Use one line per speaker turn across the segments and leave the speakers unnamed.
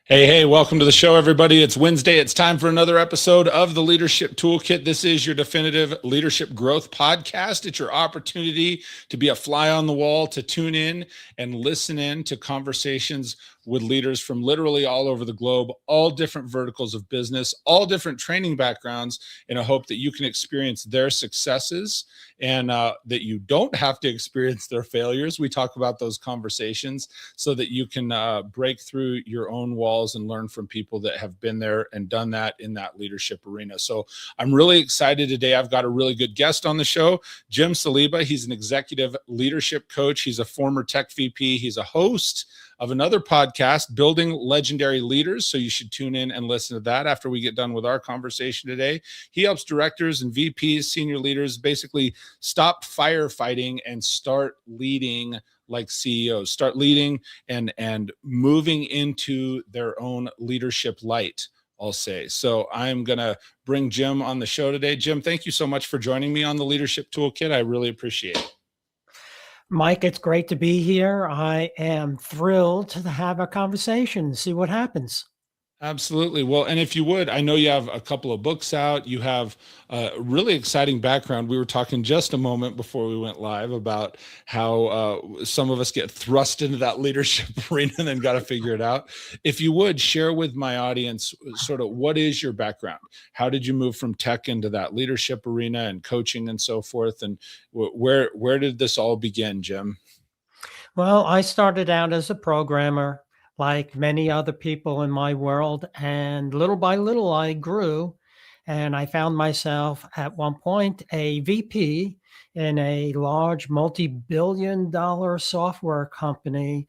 Hey, welcome to the show, everybody. It's Wednesday. It's time for another episode of the Leadership Toolkit. This is your definitive leadership growth podcast. It's your opportunity to be a fly on the wall, to tune in and listen in to conversations with leaders from literally all over the globe, all different verticals of business, all different training backgrounds, in a hope that you can experience their successes and that you don't have to experience their failures. We talk about those conversations so that you can break through your own walls and learn from people that have been there and done that in that leadership arena. So I'm really excited today. I've got a really good guest on the show, Jim Saliba. He's an executive leadership coach. He's a former tech VP. He's a host of another podcast, Building Legendary Leaders. So you should tune in and listen to that after we get done with our conversation today. He helps directors and VPs, senior leaders, basically stop firefighting and start leading like CEOs, start leading and moving into their own leadership light, I'll say. So I'm going to bring Jim on the show today. Jim, thank you so much for joining me on the Leadership Toolkit. I really appreciate it.
Mike, it's great to be here. I am thrilled to have a conversation, see what happens.
Absolutely. Well, and if you would, I know you have a couple of books out. You have a really exciting background. We were talking just a moment before we went live about how some of us get thrust into that leadership arena and then got to figure it out. If you would share with my audience sort of what is your background? How did you move from tech into that leadership arena and coaching and so forth? And where did this all begin, Jim?
Well, I started out as a programmer, like many other people in my world, and little by little I grew, and I found myself at one point a VP in a large multi-billion-dollar software company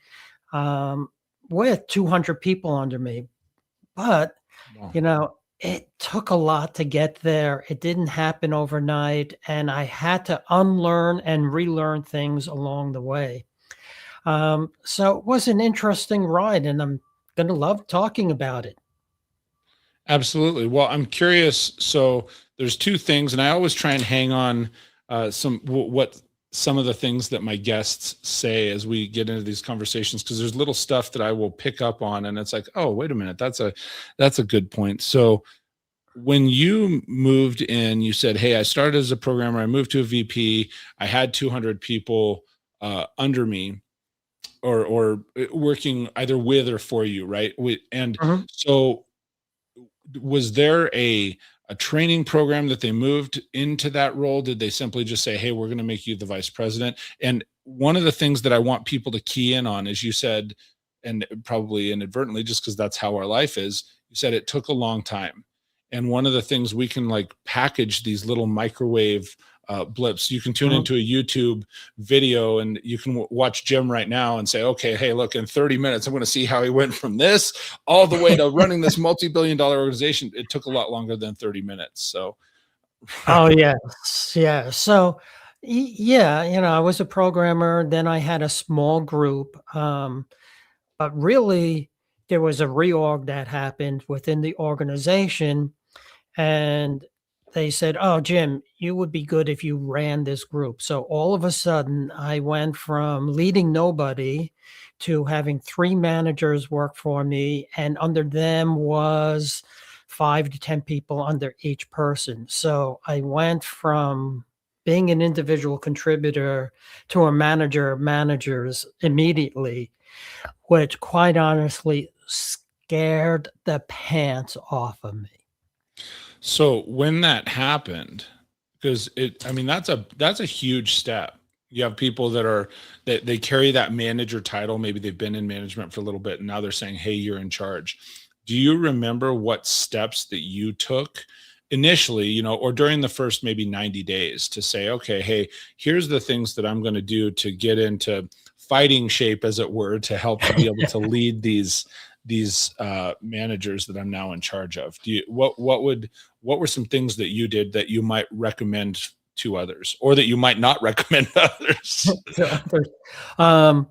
with 200 people under me. But,
Wow.
it took a lot to get there. It didn't happen overnight, and I had to unlearn and relearn things along the way. So it was an interesting ride, and I'm going to love talking about it.
Absolutely. Well, I'm curious. So there's two things, and I always try and hang on what some of the things that my guests say as we get into these conversations, because there's little stuff that I will pick up on, and it's like, oh, wait a minute, that's a good point. So when you moved in, you said, hey, I started as a programmer, I moved to a VP, I had 200 people under me, or working either with or for you, right? And
Mhm.
so was there a training program that they moved into that role? Did they simply just say, hey, we're going to make you the vice president? And one of the things that I want people to key in on, as you said, and probably inadvertently, just because that's how our life is, you said it took a long time. And one of the things, we can like package these little microwave blips. You can tune
Mhm.
into a YouTube video and you can watch Jim right now and say, okay, hey, look, in 30 minutes, I'm going to see how he went from this all the way to running this multi-billion-dollar organization. It took a lot longer than 30 minutes. So,
Oh, yes. Yeah. So, yeah, I was a programmer. Then I had a small group. But really, there was a reorg that happened within the organization. And they said, "Oh, Jim, you would be good if you ran this group." So all of a sudden, I went from leading nobody to having 3 managers work for me, and under them was 5 to 10 people under each person. So I went from being an individual contributor to a manager of managers immediately, which quite honestly scared the pants off of me.
so when that happened, because I mean, that's a huge step. You have people that they carry that manager title. Maybe they've been in management for a little bit and now they're saying, hey, you're in charge. Do you remember what steps that you took initially, or during the first maybe 90 days to say, okay, hey, here's the things that I'm going to do to get into fighting shape, as it were, to help to be able to lead these managers that I'm now in charge of? What were some things that you did that you might recommend to others, or that you might not recommend to others?
Um,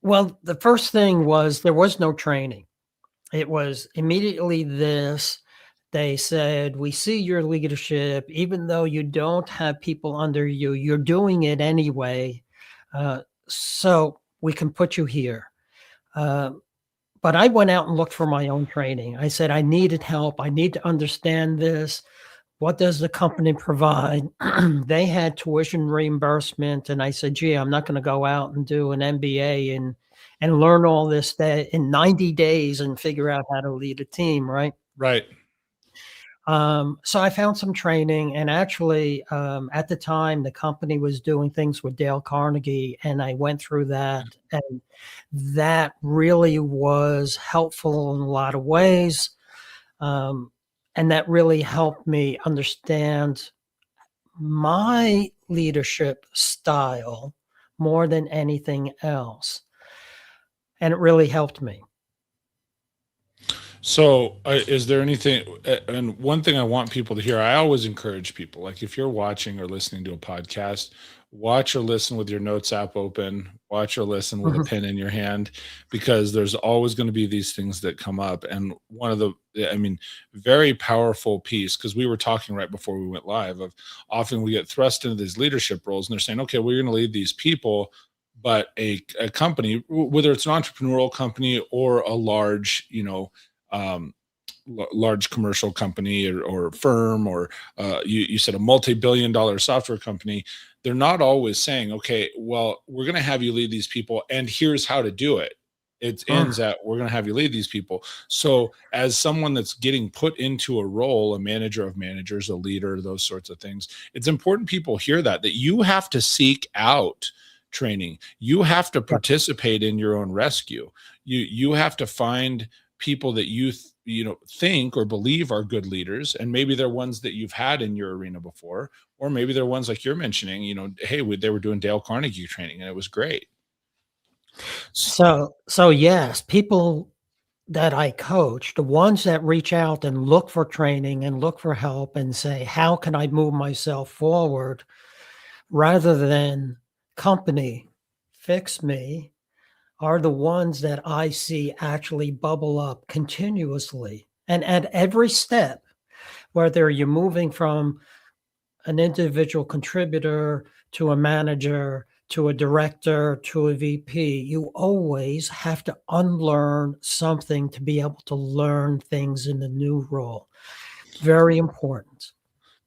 well, the first thing was there was no training. It was immediately this. They said, "We see your leadership, even though you don't have people under you, you're doing it anyway. So we can put you here." Uh, but I went out and looked for my own training. I said, I needed help. I need to understand this. What does the company provide? They had tuition reimbursement. And I said, gee, I'm not going to go out and do an MBA and learn all this that in 90 days and figure out how to lead a team, right?
Right.
So I found some training, and actually, at the time, the company was doing things with Dale Carnegie, and I went through that, and that really was helpful in a lot of ways. And that really helped me understand my leadership style more than anything else. And it really helped me.
So, is there anything? And one thing I want people to hear, I always encourage people, like if you're watching or listening to a podcast, watch or listen with your notes app open, watch or listen with a
Mhm.
pen in your hand, because there's always going to be these things that come up. And one of the, I mean, very powerful piece, because we were talking right before we went live, of often we get thrust into these leadership roles and they're saying, okay, we're going to lead these people. But a company, whether it's an entrepreneurial company or a large, um, large commercial company or firm, or you said a multi-billion-dollar software company, they're not always saying, okay, well, we're going to have you lead these people and here's how to do it. It ends at, we're going to have you lead these people. So as someone that's getting put into a role, a manager of managers, a leader, those sorts of things, it's important people hear that you have to seek out training. You have to
Yeah.
participate in your own rescue. You have to find people that you think or believe are good leaders, and maybe they're ones that you've had in your arena before, or maybe they're ones like you're mentioning, hey, they were doing Dale Carnegie training and it was great.
So yes, people that I coach, the ones that reach out and look for training and look for help and say, how can I move myself forward rather than company fix me, are the ones that I see actually bubble up continuously. And at every step, whether you're moving from an individual contributor to a manager to a director to a VP, you always have to unlearn something to be able to learn things in the new role. Very important.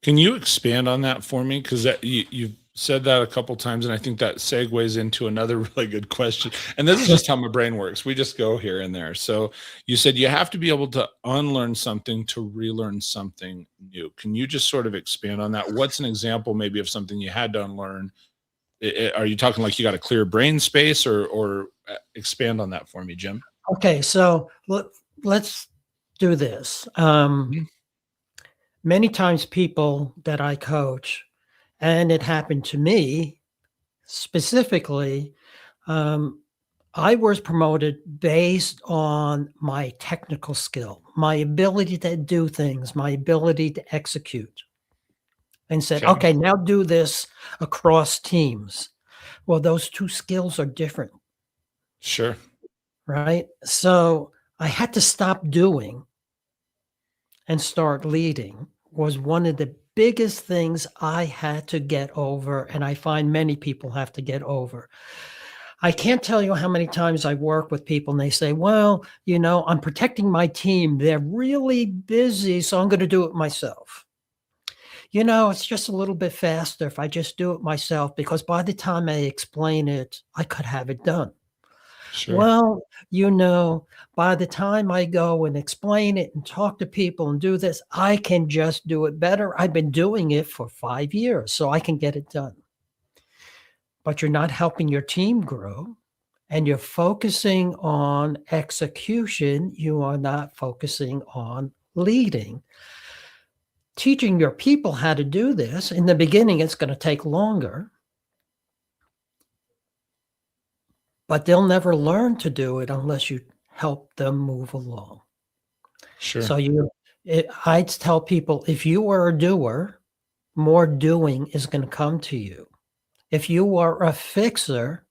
Can you expand on that for me? Because you've said that a couple times, and I think that segues into another really good question. And this is just how my brain works. We just go here and there. So you said you have to be able to unlearn something to relearn something new. Can you just sort of expand on that? What's an example maybe of something you had to unlearn? Are you talking like you got a clear brain space, or expand on that for me, Jim?
Okay, so let's do this.
Mhm.
Many times people that I coach, and it happened to me specifically, um, I was promoted based on my technical skill, my ability to do things, my ability to execute, and said,
Okay.
okay, now do this across teams. Well, those two skills are different,
Sure.
right? So I had to stop doing and start leading was one of the biggest things I had to get over, and I find many people have to get over. I can't tell you how many times I work with people and they say, well, I'm protecting my team. They're really busy, so I'm going to do it myself. It's just a little bit faster if I just do it myself because by the time I explain it, I could have it done.
Sure.
Well, by the time I go and explain it and talk to people and do this, I can just do it better. I've been doing it for 5 years, so I can get it done. But you're not helping your team grow and you're focusing on execution. You are not focusing on leading. Teaching your people how to do this, in the beginning, it's going to take longer, but they'll never learn to do it unless you help them move along.
Sure.
So I tell people, if you are a doer, more doing is going to come to you. If you are a fixer,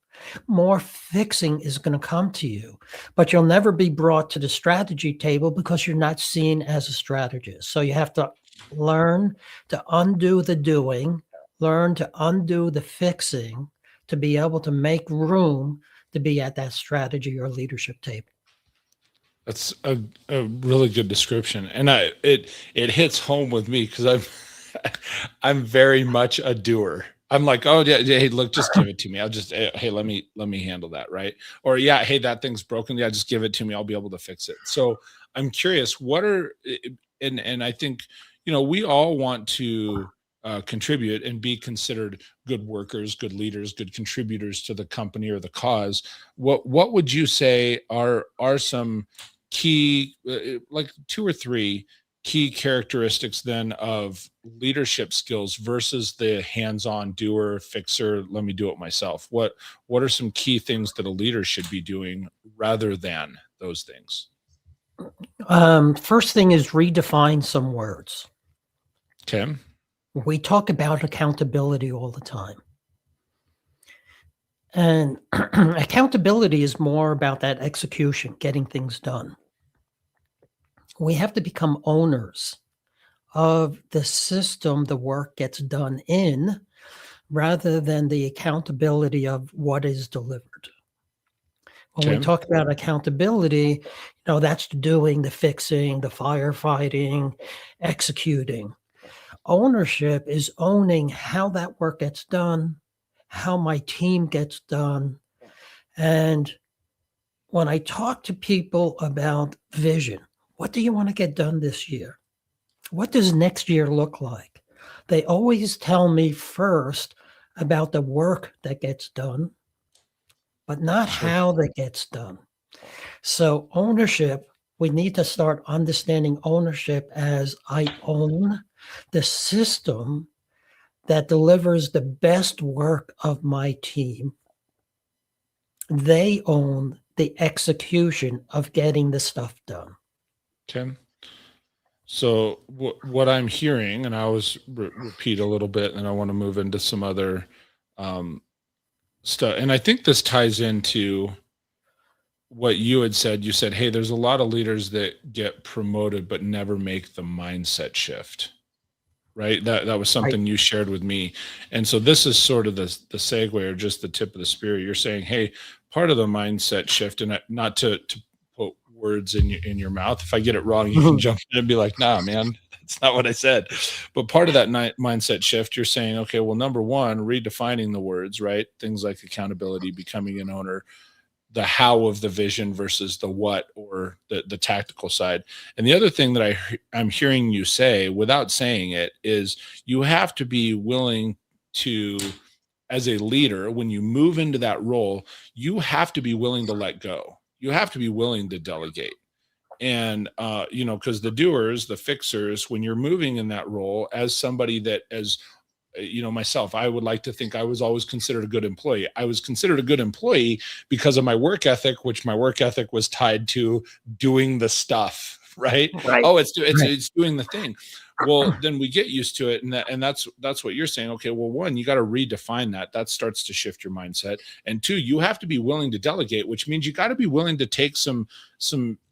more fixing is going to come to you, but you'll never be brought to the strategy table because you're not seen as a strategist. So you have to learn to undo the doing, learn to undo the fixing to be able to make room to be at that strategy or leadership table.
That's a really good description, and it hits home with me because I'm very much a doer. I'm like, oh yeah, yeah, hey, look, just give it to me. I'll just hey, let me handle that, right? Or yeah, hey, that thing's broken. Yeah, just give it to me. I'll be able to fix it. So I'm curious, what are and I think we all want to contribute and be considered good workers, good leaders, good contributors to the company or the cause. What would you say are some key like two or three key characteristics then of leadership skills versus the hands-on doer fixer, let me do it myself? What are some key things that a leader should be doing rather than those things?
First thing is redefine some words.
Okay.
We talk about accountability all the time. And accountability is more about that execution, getting things done. We have to become owners of the system the work gets done in, rather than the accountability of what is delivered. When we
Okay.
talk about accountability, that's the doing, the fixing, the firefighting, executing. Ownership is owning how that work gets done, how my team gets done. And when I talk to people about vision, what do you want to get done this year? What does next year look like? They always tell me first about the work that gets done, but not
Sure.
how that gets done. So ownership, we need to start understanding ownership as I own the system that delivers the best work of my team. They own the execution of getting the stuff done.
Okay. So what I'm hearing, and I always repeat a little bit, and I want to move into some other um, stuff, and I think this ties into what you had said. You said, "Hey, there's a lot of leaders that get promoted but never make the mindset shift." Right? That was
Right.
something you shared with me, and so this is sort of the segue or just the tip of the spear. You're saying, "Hey, part of the mindset shift," and not to put words in your mouth. If I get it wrong, you can
Mhm.
jump in and be like, "Nah, man, that's not what I said." But part of that mindset shift, you're saying, okay, well, number one, redefining the words, right? Things like accountability, becoming an owner, the how of the vision versus the what or the tactical side. And the other thing that I'm hearing you say without saying it is you have to be willing to, as a leader, when you move into that role, you have to be willing to let go. You have to be willing to delegate. And because the doers, the fixers, when you're moving in that role as somebody that, as myself, I would like to think I was always considered a good employee. I was considered a good employee because of my work ethic, which my work ethic was tied to doing the stuff, right?
Right.
Oh, it's
Right.
it's doing the thing. Well, then we get used to it, and that's what you're saying. Okay, well, one, you got to redefine that. That starts to shift your mindset, and two, you have to be willing to delegate, which means you got to be willing to take some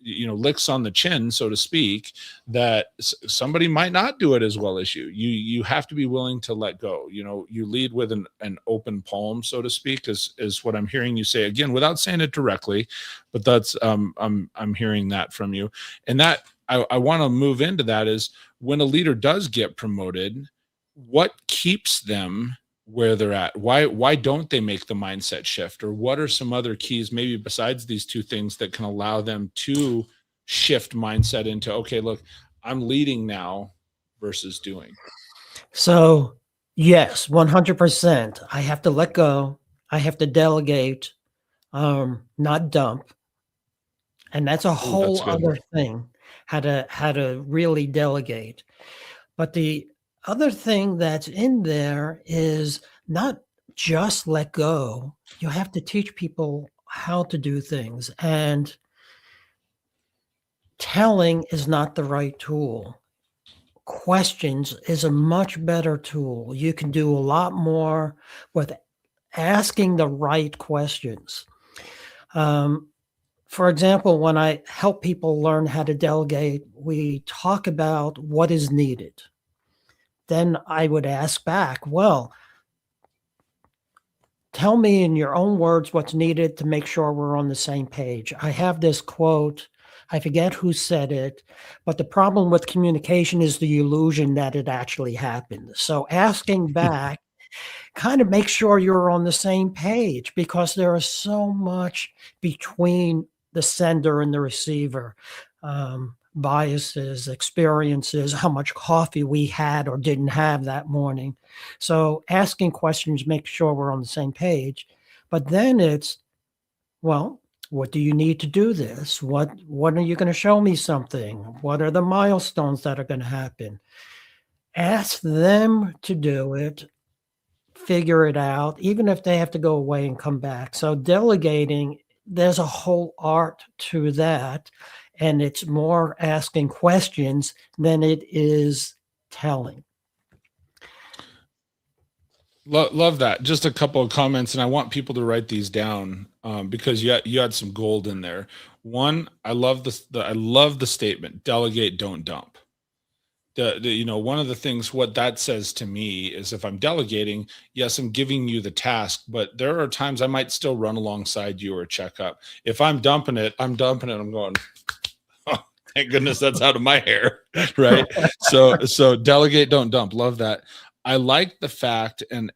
licks on the chin, so to speak, that somebody might not do it as well as you have to be willing to let go. You lead with an open palm, so to speak, is what I'm hearing you say, again, without saying it directly, but that's I'm hearing that from you. And that I want to move into that is when a leader does get promoted, what keeps them where they're at? Why don't they make the mindset shift? Or what are some other keys, maybe besides these two things, that can allow them to shift mindset into, okay, look, I'm leading now versus doing?
So, yes, 100%. I have to let go. I have to delegate, not dump. And that's a
Ooh, that's
whole
good.
other thing, how to really delegate. But the other thing that's in there is not just let go. You have to teach people how to do things, and telling is not the right tool. Questions is a much better tool. You can do a lot more with asking the right questions. Um, for example, when I help people learn how to delegate, we talk about what is needed. Then I would ask back, well, tell me in your own words what's needed to make sure we're on the same page. I have this quote I forget who said it, but the problem with communication is the illusion that it actually happened. So asking back kind of make sure you're on the same page, because there is so much between the sender and the receiver. Biases, experiences, how much coffee we had or didn't have that morning. So asking questions, make sure we're on the same page. But then it's, well, what do you need to do this? What are you going to show me something? What are the milestones that are going to happen? Ask them to do it, figure it out, even if they have to go away and come back. So delegating, there's a whole art to that, and it's more asking questions than it is telling.
Love that. Just a couple of comments, and I want people to write these down because you had some gold in there. One, I love the statement: delegate, don't dump. One of the things what that says to me is, if I'm delegating, yes, I'm giving you the task, but there are times I might still run alongside you or check up. If I'm dumping it, I'm going, oh, thank goodness that's out of my hair, right? So delegate, don't dump. Love that. I like the fact and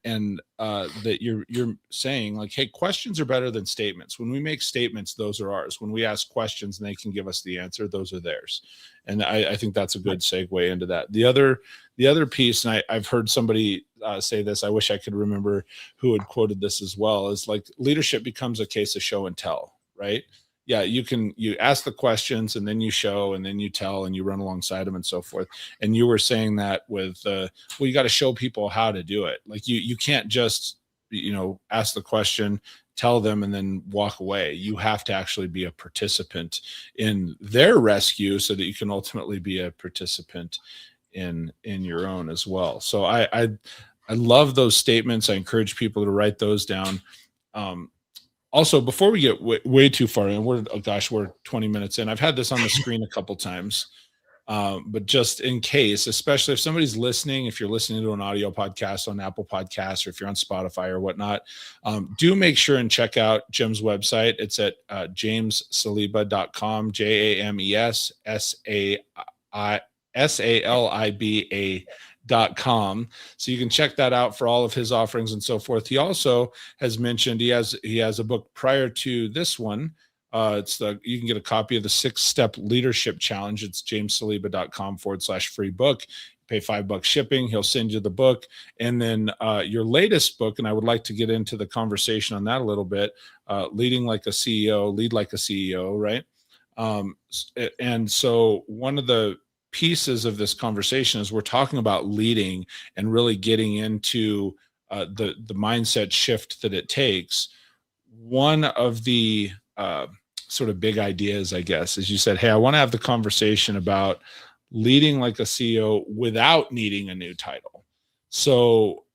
that you're saying, like, hey, questions are better than statements. When we make statements, those are ours. When we ask questions and they can give us the answer, those are theirs. And I think that's a good segue into that. The other piece, and I've heard somebody say this, I wish I could remember who had quoted this as well, is like leadership becomes a case of show and tell, right? Yeah, you ask the questions and then you show and then you tell and you run alongside them and so forth. And you were saying that with, well, you got to show people how to do it. Like you can't just, ask the question, tell them, and then walk away. You have to actually be a participant in their rescue so that you can ultimately be a participant in your own as well. So I love those statements. I encourage people to write those down. Also, before we get way too far in, we're 20 minutes in. I've had this on the screen a couple times, but just in case, especially if somebody's listening, if you're listening to an audio podcast on Apple Podcasts, or if you're on Spotify or whatnot, do make sure and check out Jim's website. It's at jamessaliba.com, JamesSaliba.com. So you can check that out for all of his offerings and so forth. He also has mentioned he has a book prior to this one. You can get a copy of the 6-Step Leadership Challenge. It's jamessaliba.com/free book. Pay $5 shipping. He'll send you the book. And then your latest book, and I would like to get into the conversation on that a little bit, Leading Like a CEO, Lead Like a CEO, right? And so one of the pieces of this conversation is we're talking about leading and really getting into the mindset shift that it takes. One of the sort of big ideas, I guess, is you said, hey, I want to have the conversation about leading like a CEO without needing a new title. So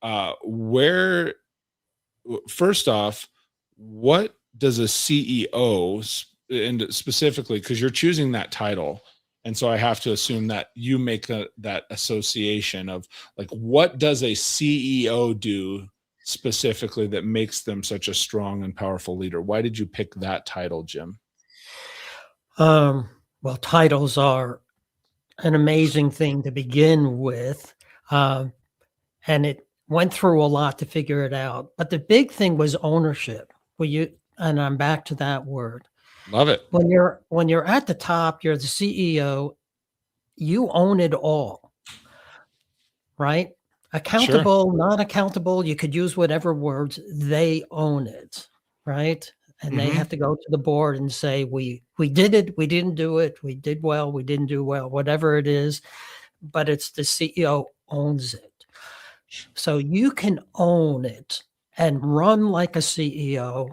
first off, what does a CEO, and specifically, because you're choosing that title, and so I have to assume that you make that association of, like, what does a CEO do specifically that makes them such a strong and powerful leader? Why did you pick that title, Jim?
Well, titles are an amazing thing to begin with. And it went through a lot to figure it out. But the big thing was ownership. And I'm back to that word.
Love it.
When you're at the top, you're the CEO, you own it all, right? Accountable,
Sure.
not accountable, you could use whatever words, they own it, right? And they have to go to the board and say, we did it, we didn't do it, we did well, we didn't do well, whatever it is, but it's the CEO owns it. So you can own it and run like a CEO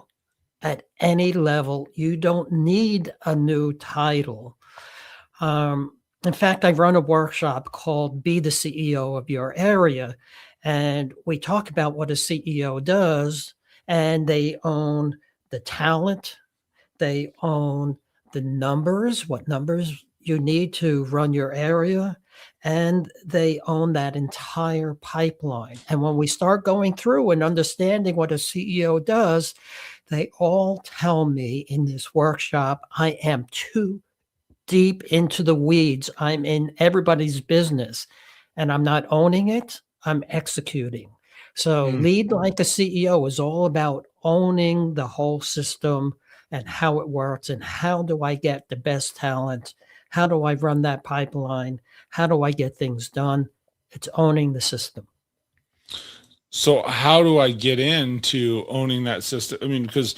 at any level. You don't need a new title. In fact, I run a workshop called Be the CEO of Your Area, and we talk about what a CEO does, and they own the talent, they own the numbers, what numbers you need to run your area, and they own that entire pipeline. And when we start going through and understanding what a CEO does, they all tell me in this workshop, I am too deep into the weeds. I'm in everybody's business and I'm not owning it, I'm executing. So
Mm.
lead like a CEO is all about owning the whole system and how it works and how do I get the best talent? How do I run that pipeline? How do I get things done? It's owning the system.
So how do I get into owning that system? I mean, because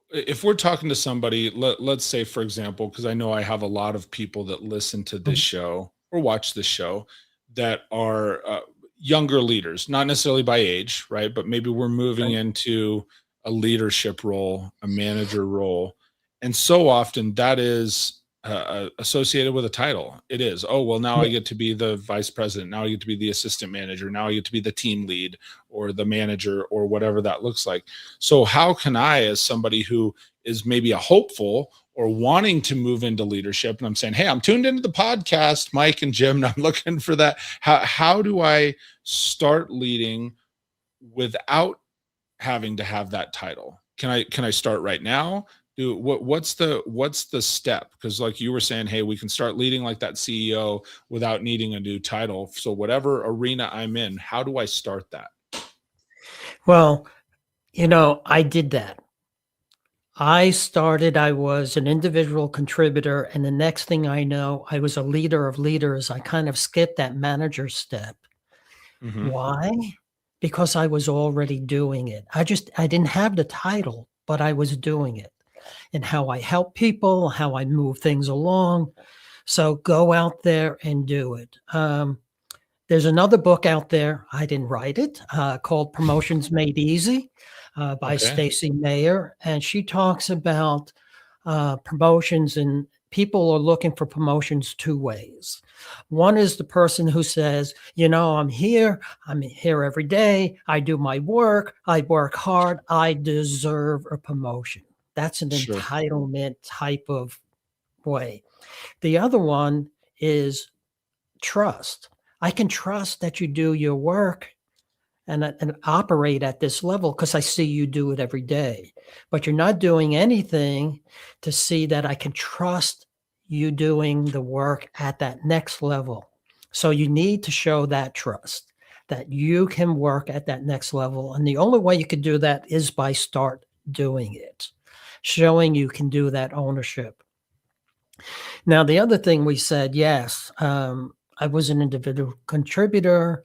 if we're talking to somebody, let's say, for example, because I know I have a lot of people that listen to this
Mhm.
show or watch this show that are younger leaders, not necessarily by age, right? But maybe we're moving
Right.
into a leadership role, a manager role. And so often that is associated with a title. It is, oh, well, now I
Yeah.
get to be the vice president. Now I get to be the assistant manager. Now I get to be the team lead or the manager or whatever that looks like. So, how can I, as somebody who is maybe a hopeful or wanting to move into leadership, and I'm saying, hey, I'm tuned into the podcast, Mike and Jim, and I'm looking for that. How do I start leading without having to have that title? Can I start right now? What's the step? Because like you were saying, hey, we can start leading like that CEO without needing a new title. So whatever arena I'm in, how do I start that?
Well, I did that. I was an individual contributor, and the next thing I know, I was a leader of leaders. I kind of skipped that manager step.
Hmm.
Why? Because I was already doing it. I didn't have the title, but I was doing it and how I help people, how I move things along. So go out there and do it. There's another book out there. I didn't write it, called Promotions Made Easy, by
Okay.
Stacy Mayer, and she talks about promotions, and people are looking for promotions two ways. One is the person who says, I'm here every day, I do my work, I work hard, I deserve a promotion. That's an
Sure.
entitlement type of way. The other one is trust. I can trust that you do your work and operate at this level because I see you do it every day. But you're not doing anything to see that I can trust you doing the work at that next level. So you need to show that trust that you can work at that next level. And the only way you can do that is by start doing it, showing you can do that ownership. Now, the other thing we said, yes, I was an individual contributor.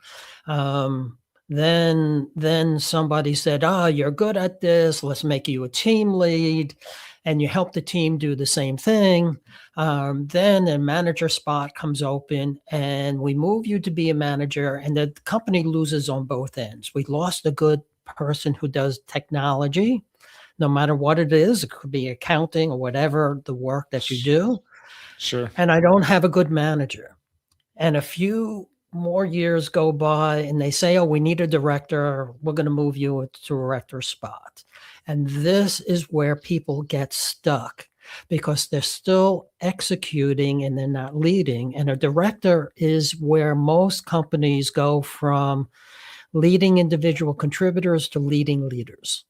Then somebody said, "Ah, you're good at this. Let's make you a team lead," and you help the team do the same thing. Then a manager spot comes open, and we move you to be a manager, and the company loses on both ends. We lost a good person who does technology, no matter what it is. It could be accounting or whatever the work that you do,
Sure.
and I don't have a good manager. And a few more years go by and they say, "Oh, we need a director. We're going to move you to a director spot." And this is where people get stuck because they're still executing and they're not leading. And a director is where most companies go from leading individual contributors to leading leaders.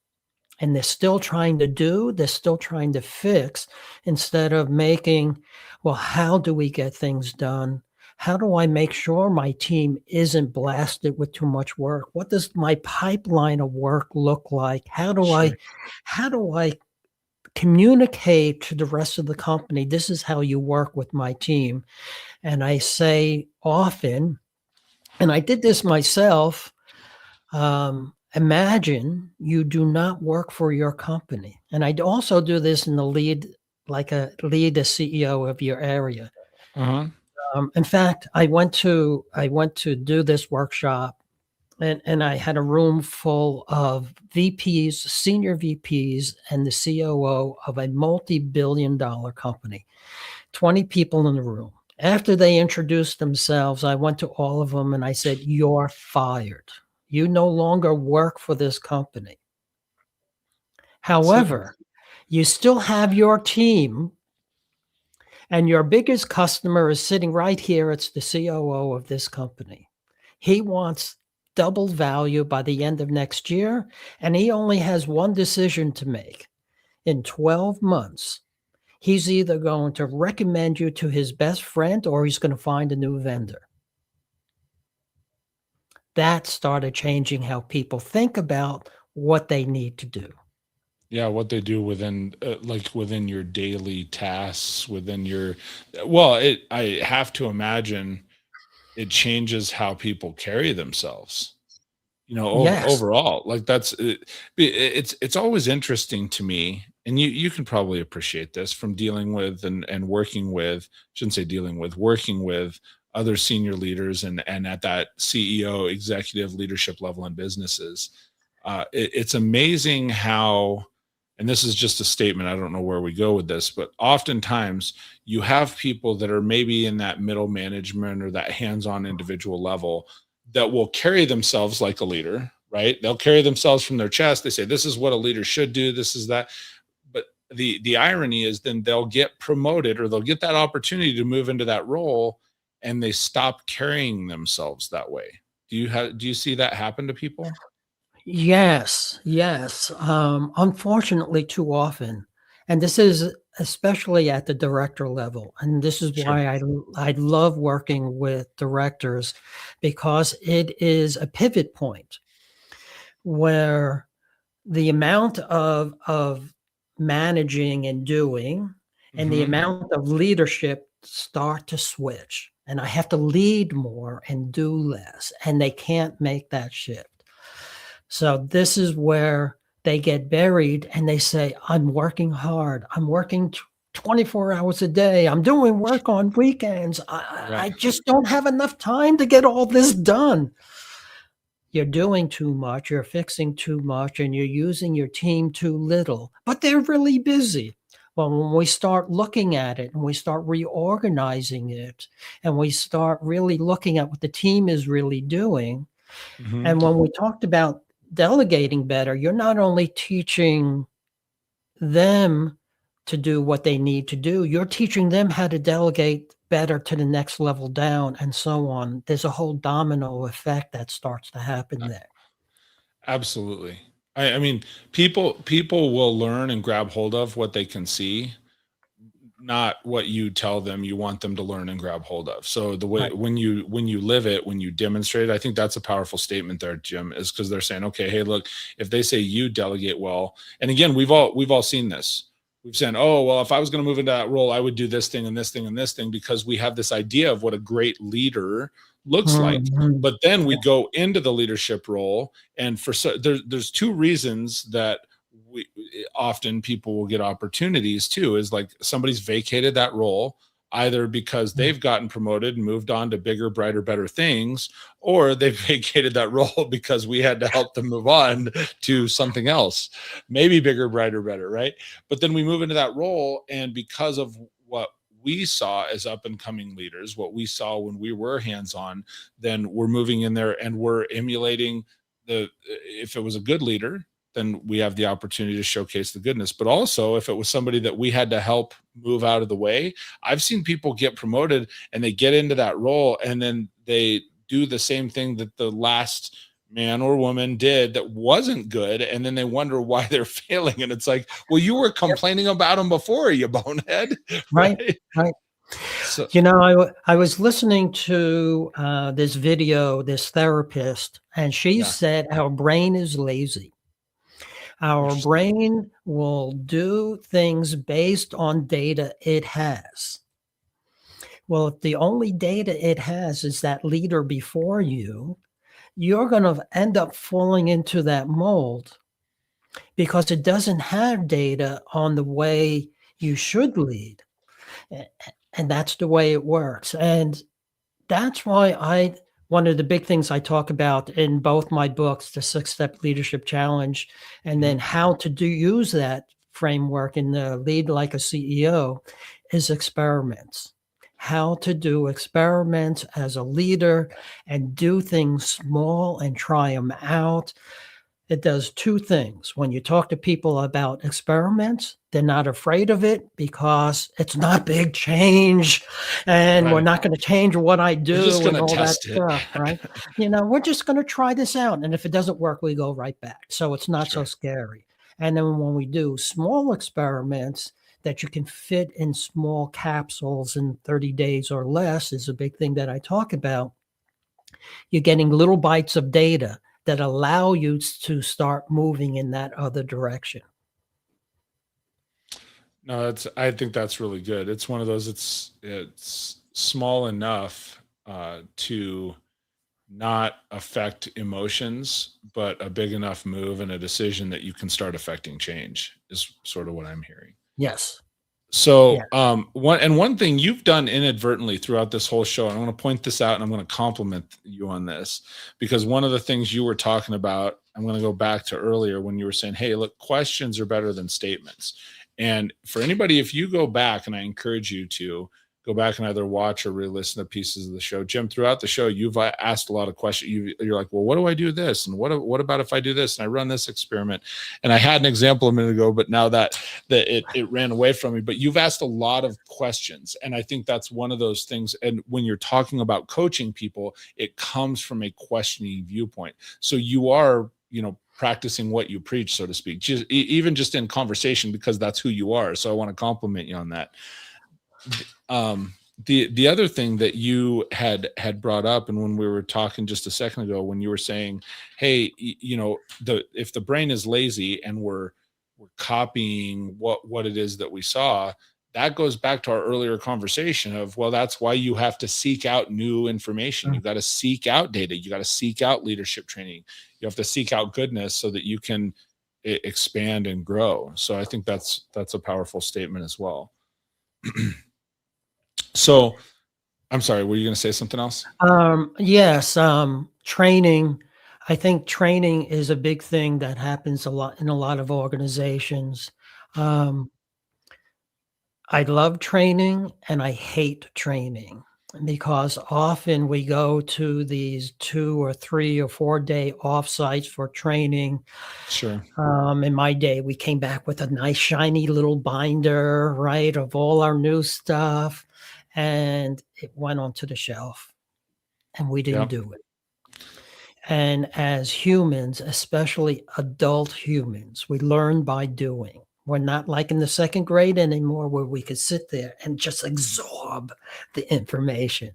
And they're still trying to fix instead of making, well, how do we get things done? How do I make sure my team isn't blasted with too much work? What does my pipeline of work look like?
Sure.
How do I communicate to the rest of the company? This is how you work with my team. And I say often, and I did this myself, imagine you do not work for your company. And I also do this in the lead a CEO of your area.
Uh-huh.
In fact, I went to do this workshop, and I had a room full of VPs, senior VPs, and the COO of a multi-billion-dollar company. 20 people in the room. After they introduced themselves, I went to all of them and I said, "You're fired. You no longer work for this company.
So,
However, you still have your team, and your biggest customer is sitting right here. It's the COO of this company. He wants double value by the end of next year, and he only has one decision to make in 12 months. he's either going to recommend you to his best friend or he's going to find a new vendor. That started changing how people think about what they need to do.
Yeah, what they do within like within your daily tasks, within your well, I have to imagine it changes how people carry themselves.
Yes.
Overall, like it's always interesting to me, and you can probably appreciate this from dealing with and working with, shouldn't say dealing with, working with other senior leaders and at that CEO executive leadership level in businesses. It's amazing how, and this is just a statement, I don't know where we go with this, but oftentimes you have people that are maybe in that middle management or that hands-on individual level that will carry themselves like a leader, right? They'll carry themselves from their chest. They say, this is what a leader should do. This is that. But the irony is then they'll get promoted or they'll get that opportunity to move into that role and they stop carrying themselves that way. Do you see that happen to people?
Yes, yes. Unfortunately, too often, and this is especially at the director level, and this is
Sure.
why I love working with directors because it is a pivot point where the amount of managing and doing and the
Hmm.
amount of leadership start to switch, and I have to lead more and do less, and they can't make that shift. So this is where they get buried and they say, I'm working hard. I'm working 24 hours a day. I'm doing work on weekends. I
Right.
just don't have enough time to get all this done. You're doing too much. You're fixing too much and you're using your team too little, but they're really busy. Well, when we start looking at it and we start reorganizing it and we start really looking at what the team is really doing,
Hmm.
and when we talked about delegating better, you're not only teaching them to do what they need to do, you're teaching them how to delegate better to the next level down and so on. There's a whole domino effect that starts to happen there.
Absolutely. I mean, people will learn and grab hold of what they can see, not what you tell them you want them to learn and grab hold of. So the way
Right.
when you live it, when you demonstrate it, I think that's a powerful statement there, Jim, is because they're saying, okay, hey, look, if they say you delegate well, and again, we've all seen this. We've said, oh, well, if I was going to move into that role, I would do this thing and this thing and this thing because we have this idea of what a great leader looks like.
Mhm.
But then we go into the leadership role, and there's two reasons that we often people will get opportunities too is like somebody's vacated that role either because
Mhm.
they've gotten promoted and moved on to bigger, brighter, better things, or they've vacated that role because we had to help them move on to something else, maybe bigger, brighter, better, right? But then we move into that role, and because of what we saw as up and coming leaders, what we saw when we were hands on, then we're moving in there and we're emulating if it was a good leader, then we have the opportunity to showcase the goodness. But also, if it was somebody that we had to help move out of the way, I've seen people get promoted and they get into that role and then they do the same thing that the last man or woman did that wasn't good. And then they wonder why they're failing. And it's like, well, you were
Yep.
complaining about them before, you bonehead.
Right.
Right.
Right.
So,
I was listening to this video, this therapist, and she
yeah,
said our brain is lazy. Our
interesting.
brain will do things based on data it has. Well, if the only data it has is that leader before you, you're going to end up falling into that mold because it doesn't have data on the way you should lead. A- And that's the way it works. And that's why one of the big things I talk about in both my books, the 6-Step Leadership Challenge, and then
Mhm.
how to use that framework in the Lead Like a CEO is experiments. How to do experiments as a leader and do things small and try them out. It does two things. When you talk to people about experiments, they're not afraid of it because it's not big change and we're
Right.
not going to change what I
We're just
do
going
and
to
all that
test it.
stuff, right? We're just going to try this out. And if it doesn't work, we go right back. So it's not so
Sure.
scary. And then when we do small experiments, that you can fit in small capsules in 30 days or less is a big thing that I talk about. You're getting little bites of data that allow you to start moving in that other direction.
No, I think that's really good. It's one of those, it's small enough to not affect emotions, but a big enough move and a decision that you can start affecting change is sort of what I'm hearing.
Yes. Yeah.
So, one thing you've done inadvertently throughout this whole show, and I want to point this out, and I'm going to compliment you on this, because one of the things you were talking about, I'm going to go back to earlier when you were saying, "Hey, look, questions are better than statements." And for anybody, if you go back, and I encourage you to go back and either watch or re-listen to pieces of the show, Jim, throughout the show, you've asked a lot of questions. You're like, "Well, what do I do this? And what about if I do this and I run this experiment?" And I had an example a minute ago, but now that it ran away from me. But you've asked a lot of questions, and I think that's one of those things. And when you're talking about coaching people, it comes from a questioning viewpoint. So you are, practicing what you preach, so to speak, even just in conversation, because that's who you are. So I want to compliment you on that. The other thing that you had brought up, and when we were talking just a second ago, when you were saying, "Hey, if the brain is lazy and we're copying what it is that we saw," that goes back to our earlier conversation of, well, that's why you have to seek out new information. You got to seek out data. You got to seek out leadership training. You have to seek out goodness so that you can expand and grow. So I think that's a powerful statement as well. So I'm sorry, were you going to say something else?
Yes. Training. I think training is a big thing that happens a lot in a lot of organizations. I love training and I hate training because often we go to these 2 or 3 or 4 day offsites for training.
Sure.
In my day, we came back with a nice shiny little binder, right, of all our new stuff, and it went onto the shelf, and we didn't
Yep.
do it. And as humans, especially adult humans, we learn by doing. We're not like in the second grade anymore where we could sit there and just absorb the information.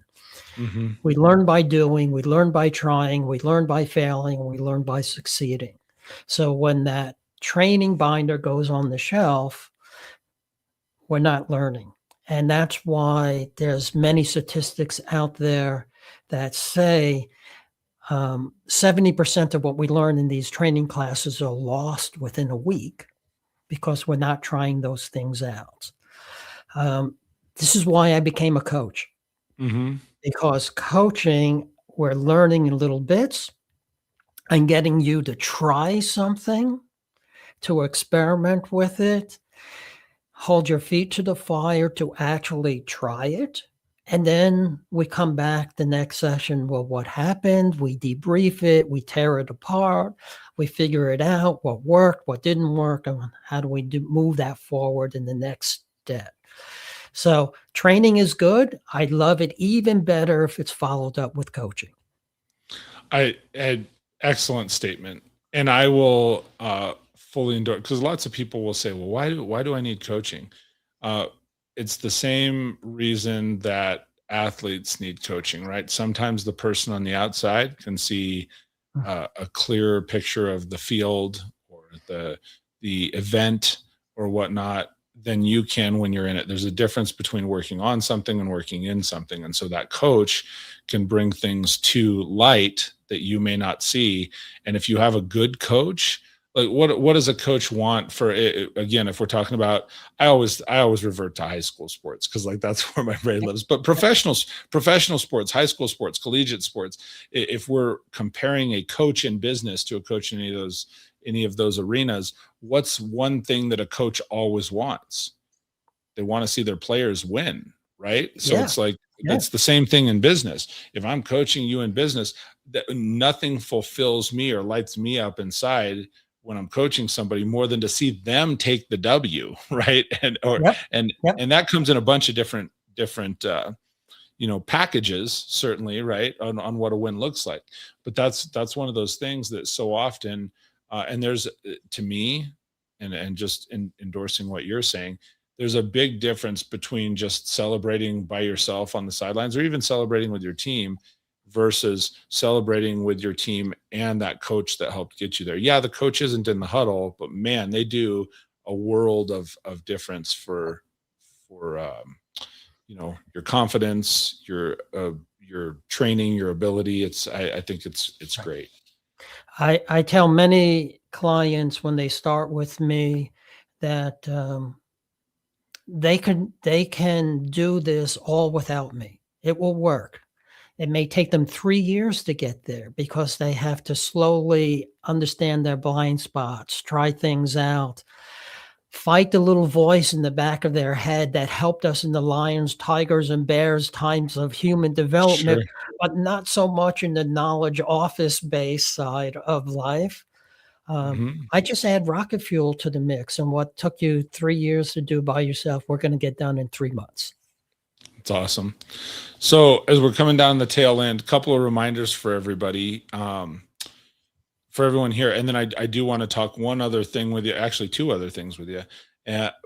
Mm-hmm.
We learn by doing, we learn by trying, we learn by failing, we learn by succeeding. So when that training binder goes on the shelf, we're not learning. And that's why there's many statistics out there that say 70% of what we learn in these training classes are lost within a week because we're not trying those things out. This is why I became a coach.
Mm-hmm.
Because coaching, we're learning in little bits and getting you to try something, to experiment with it, hold your feet to the fire to actually try it. And then we come back the next session. Well, what happened? We debrief it, we tear it apart, we figure it out, what worked, what didn't work, and how do we move that forward in the next step. So training is good. I love it even better if it's followed up with coaching.
I had excellent statement, and I will fully endorse, because lots of people will say, "Well, why do I need coaching?" It's the same reason that athletes need coaching, right? Sometimes the person on the outside can see a clearer picture of the field or the event or whatnot than you can when you're in it. There's a difference between working on something and working in something. And so that coach can bring things to light that you may not see. And if you have a good coach, like what does a coach want for it? Again, if we're talking about, I always revert to high school sports because like that's where my brain lives. But professional sports, high school sports, collegiate sports, if we're comparing a coach in business to a coach in any of those arenas, what's one thing that a coach always wants? They want to see their players win, right? So it's like, it's the same thing in business. If I'm coaching you in business, that nothing fulfills me or lights me up inside when I'm coaching somebody more than to see them take the W, right? And that comes in a bunch of different packages, certainly, right, on what a win looks like. But that's one of those things that so often, and there's to me, and just endorsing what you're saying, there's a big difference between just celebrating by yourself on the sidelines or even celebrating with your team versus celebrating with your team and that coach that helped get you there. Yeah, the coach isn't in the huddle, but man, they do a world of difference for your confidence, your training, your ability. I think it's great.
I tell many clients when they start with me that they can do this all without me. It will work. It may take them 3 years to get there because they have to slowly understand their blind spots, try things out, fight the little voice in the back of their head that helped us in the lions, tigers, and bears times of human
Sure.
development, but not so much in the knowledge office-based side of life.
Mhm.
I just add rocket fuel to the mix, and what took you 3 years to do by yourself, we're gonna get done in 3 months.
It's awesome. So as we're coming down the tail end, a couple of reminders for everybody, for everyone here, and then I do want to talk one other thing with you, actually two other things with you.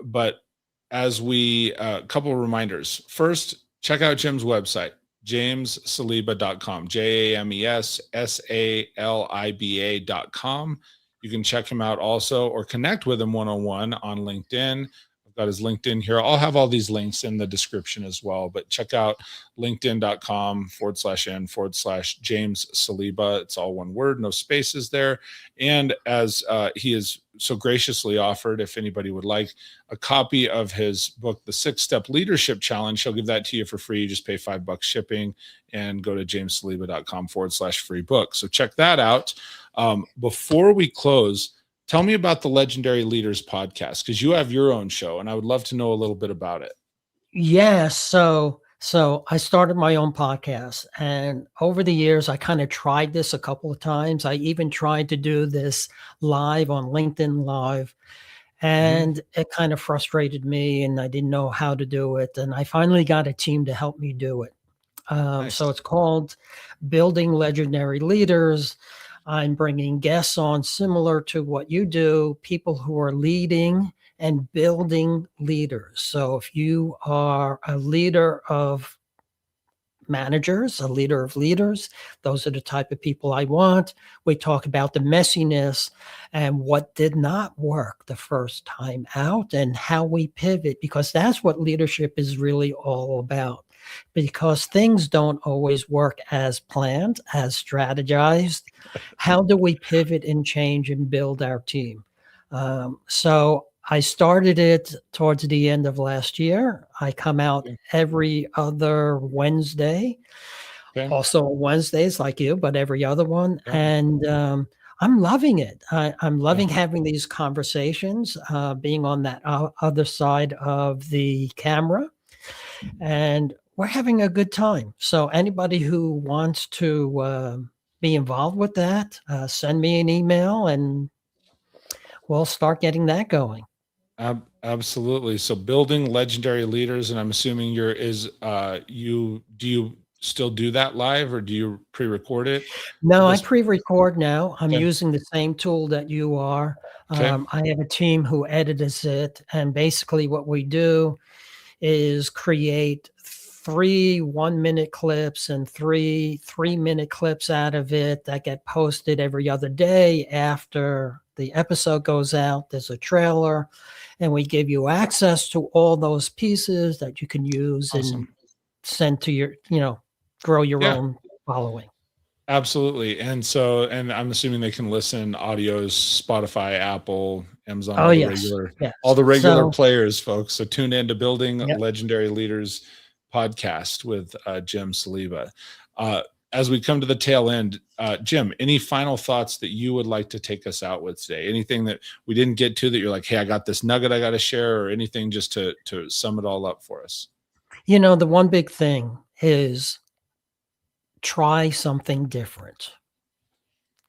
But as we, a couple of reminders. First, check out Jim's website, jamessaliba.com, JamesSaliba.com. You can check him out also, or connect with him one-on-one on LinkedIn. I've got his LinkedIn here. I'll have all these links in the description as well, but check out linkedin.com/n/James Saliba. It's all one word, no spaces there. And as he has so graciously offered, if anybody would like a copy of his book, The 6-Step Leadership Challenge, he'll give that to you for free. You just pay $5 shipping and go to jamessaliba.com/free book. So check that out. Before we close, tell me about the Legendary Leaders podcast, because you have your own show, and I would love to know a little bit about it.
Yes. So I started my own podcast, and over the years, I kind of tried this a couple of times. I even tried to do this live on LinkedIn Live,
Mhm.
and it kind of frustrated me, and I didn't know how to do it. And I finally got a team to help me do it. So
Nice.
it's called Building Legendary Leaders. I'm bringing guests on similar to what you do, people who are leading and building leaders. So if you are a leader of managers, a leader of leaders, those are the type of people I want. We talk about the messiness and what did not work the first time out and how we pivot, because that's what leadership is really all about. Because things don't always work as planned, as strategized. How do we pivot and change and build our team? So I started it towards the end of last year. I come out
Okay.
every other Wednesday,
Okay.
also on Wednesdays like you, but every other one.
Yeah.
And I'm loving it. I'm
Yeah.
loving having these conversations, being on that other side of the camera, and we're having a good time. So anybody who wants to be involved with that, send me an email and we'll start getting that going.
Absolutely. So building legendary leaders, and I'm assuming you still do that live, or do you pre-record it? I
No, I
guess.
pre-record now. I'm
Okay.
using the same tool that you are.
Okay.
I have a team who edits it, and basically what we do is create 3 one-minute clips and 3 three-minute clips out of it that get posted every other day after the episode goes out. There's a trailer, and we give you access to all those pieces that you can use and
Awesome.
send to your, grow your
Yeah.
own following.
Absolutely. And I'm assuming they can listen audios, Spotify, Apple, Amazon,
Oh, yes. Yes.
all the regular
So,
players, folks. So tune in to Building
yep.
Legendary Leaders podcast with Jim Saliba. As we come to the tail end, Jim, any final thoughts that you would like to take us out with today? Anything that we didn't get to that you're like, hey, I got this nugget I got to share, or anything just to sum it all up for us?
The one big thing is try something different,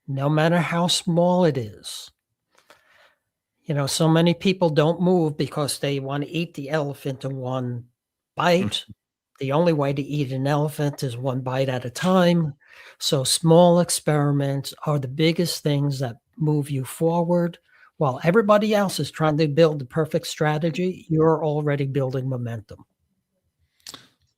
no matter how small it is. So many people don't move because they want to eat the elephant in one bite. The only way to eat an elephant is one bite at a time. So small experiments are the biggest things that move you forward. While everybody else is trying to build the perfect strategy, you're already building momentum.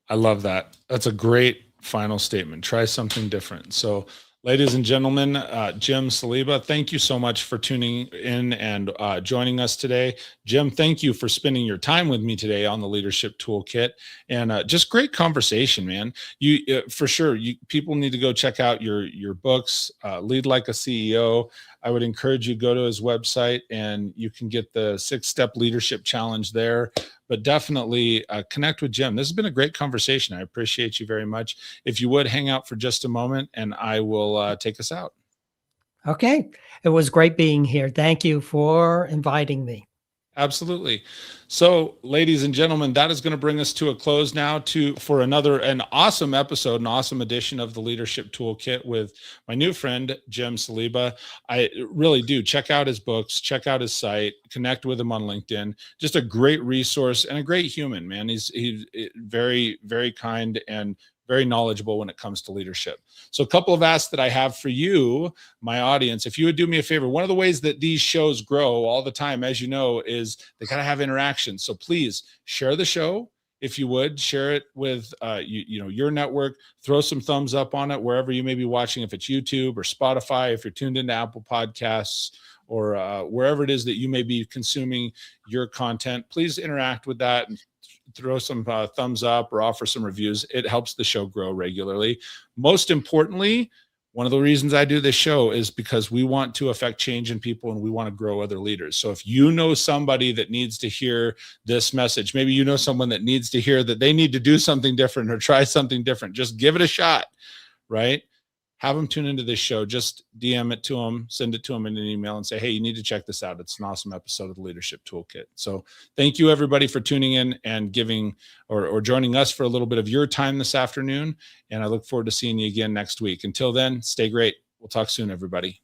I love that. That's a great final statement. Try something different. So, ladies and gentlemen, Jim Saliba, thank you so much for tuning in and joining us today. Jim, thank you for spending your time with me today on the Leadership Toolkit, and just great conversation, man. You for sure. People need to go check out your books. Lead Like a CEO. I would encourage you go to his website and you can get the 6-step leadership challenge there. But definitely connect with Jim. This has been a great conversation. I appreciate you very much. If you would hang out for just a moment, and I will take us out.
Okay. It was great being here. Thank you for inviting me.
Absolutely. So, ladies and gentlemen, that is going to bring us to a close now for an awesome episode, an awesome edition of the Leadership Toolkit with my new friend, Jim Saliba. I really do check out his books, check out his site, connect with him on LinkedIn. Just a great resource and a great human, man. He's very, very kind and very knowledgeable when it comes to leadership. So a couple of asks that I have for you, my audience, if you would do me a favor, one of the ways that these shows grow all the time, as you know, is they got to have interaction. So please share the show. If you would share it with your network, throw some thumbs up on it wherever you may be watching, if it's YouTube or Spotify, if you're tuned into Apple Podcasts or wherever it is that you may be consuming your content, please interact with that and throw some thumbs up or offer some reviews. It helps the show grow regularly. Most importantly, one of the reasons I do this show is because we want to affect change in people and we want to grow other leaders. So if you know somebody that needs to hear this message, maybe you know someone that needs to hear that they need to do something different or try something different, just give it a shot, right? Have them tune into this show. Just DM it to them, send it to them in an email and say, hey, you need to check this out. It's an awesome episode of the Leadership Toolkit. So thank you, everybody, for tuning in and giving or joining us for a little bit of your time this afternoon. And I look forward to seeing you again next week. Until then, stay great. We'll talk soon, everybody.